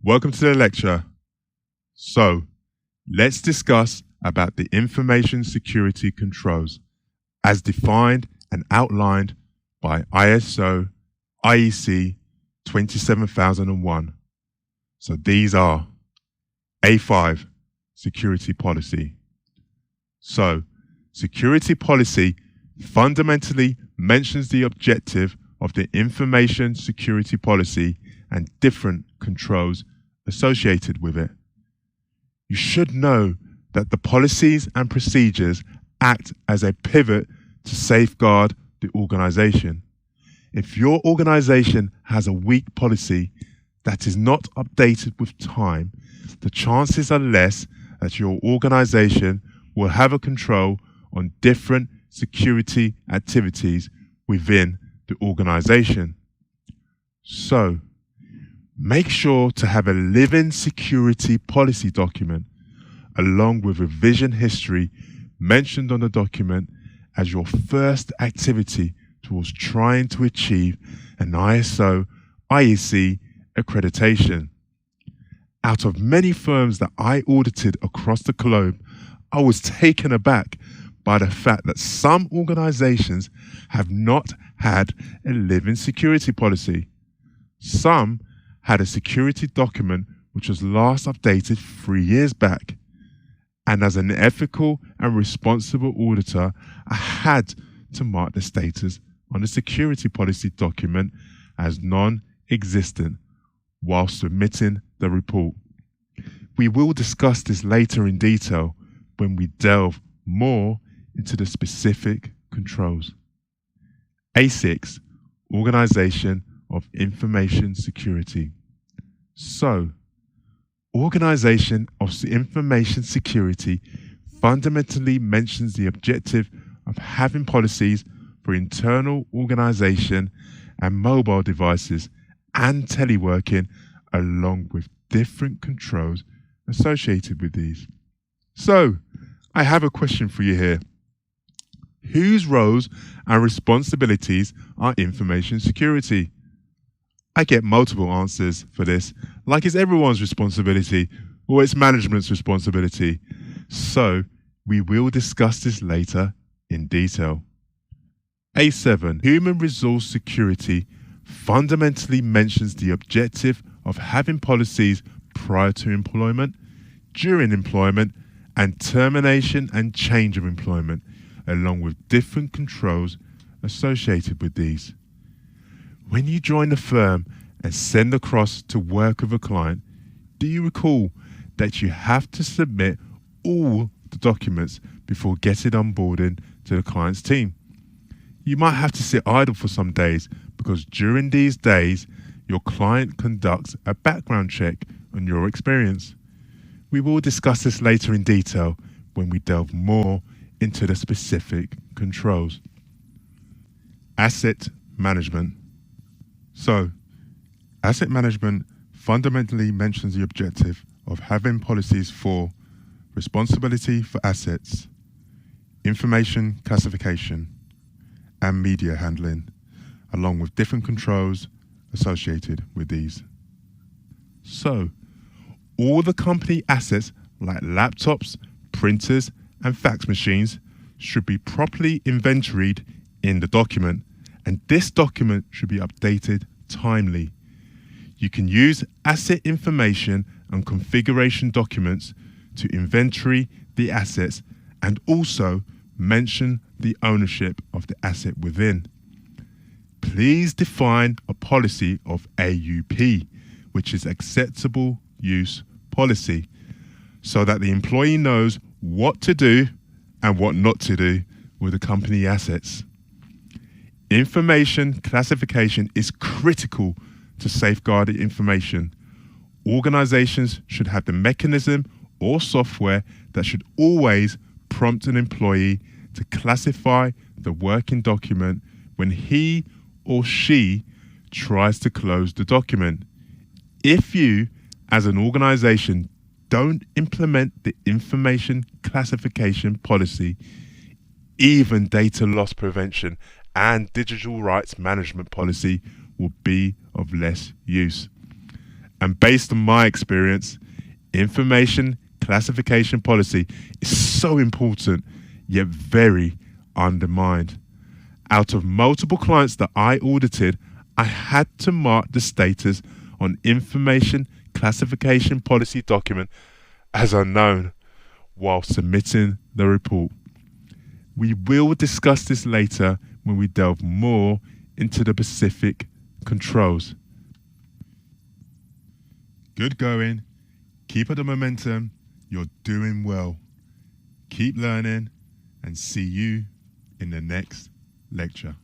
Welcome to the lecture. So, let's discuss about the information security controls as defined and outlined by ISO IEC 27001. So these are A5, security policy. So, security policy fundamentally mentions the objective of the information security policy and different controls associated with it. You should know that the policies and procedures act as a pivot to safeguard the organization. If your organization has a weak policy that is not updated with time, the chances are less that your organization will have a control on different security activities within the organization. So, make sure to have a living security policy document along with revision history mentioned on the document as your first activity towards trying to achieve an ISO IEC accreditation. Out of many firms that I audited across the globe, I was taken aback by the fact that some organizations have not had a living security policy. Some had a security document which was last updated 3 years back. And as an ethical and responsible auditor, I had to mark the status on the security policy document as non-existent while submitting the report. We will discuss this later in detail when we delve more into the specific controls. A6, Organization of Information Security. So, Organization of Information Security fundamentally mentions the objective of having policies for internal organization and mobile devices and teleworking along with different controls associated with these. So, I have a question for you here. Whose roles and responsibilities are information security? I get multiple answers for this, like it's everyone's responsibility or it's management's responsibility. So we will discuss this later in detail. A7, Human Resource Security fundamentally mentions the objective of having policies prior to employment, during employment, and termination and change of employment, along with different controls associated with these. When you join the firm and send across to work with a client, do you recall that you have to submit all the documents before getting onboarded to the client's team? You might have to sit idle for some days because during these days, your client conducts a background check on your experience. We will discuss this later in detail when we delve more into the specific controls. Asset management. So, asset management fundamentally mentions the objective of having policies for responsibility for assets, information classification, and media handling, along with different controls associated with these. So, all the company assets like laptops, printers, and fax machines should be properly inventoried in the document, and this document should be updated timely. You can use asset information and configuration documents to inventory the assets and also mention the ownership of the asset within. Please define a policy of AUP, which is Acceptable Use Policy, so that the employee knows what to do and what not to do with the company assets. Information classification is critical to safeguard the information. Organizations should have the mechanism or software that should always prompt an employee to classify the working document when he or she tries to close the document. If you, as an organization, don't implement the information classification policy, even data loss prevention and digital rights management policy will be of less use. And based on my experience, information classification policy is so important, yet very undermined. Out of multiple clients that I audited, I had to mark the status on information classification policy document as unknown while submitting the report. We will discuss this later when we delve more into the specific controls. Good going. Keep up the momentum. You're doing well. Keep learning and see you in the next lecture.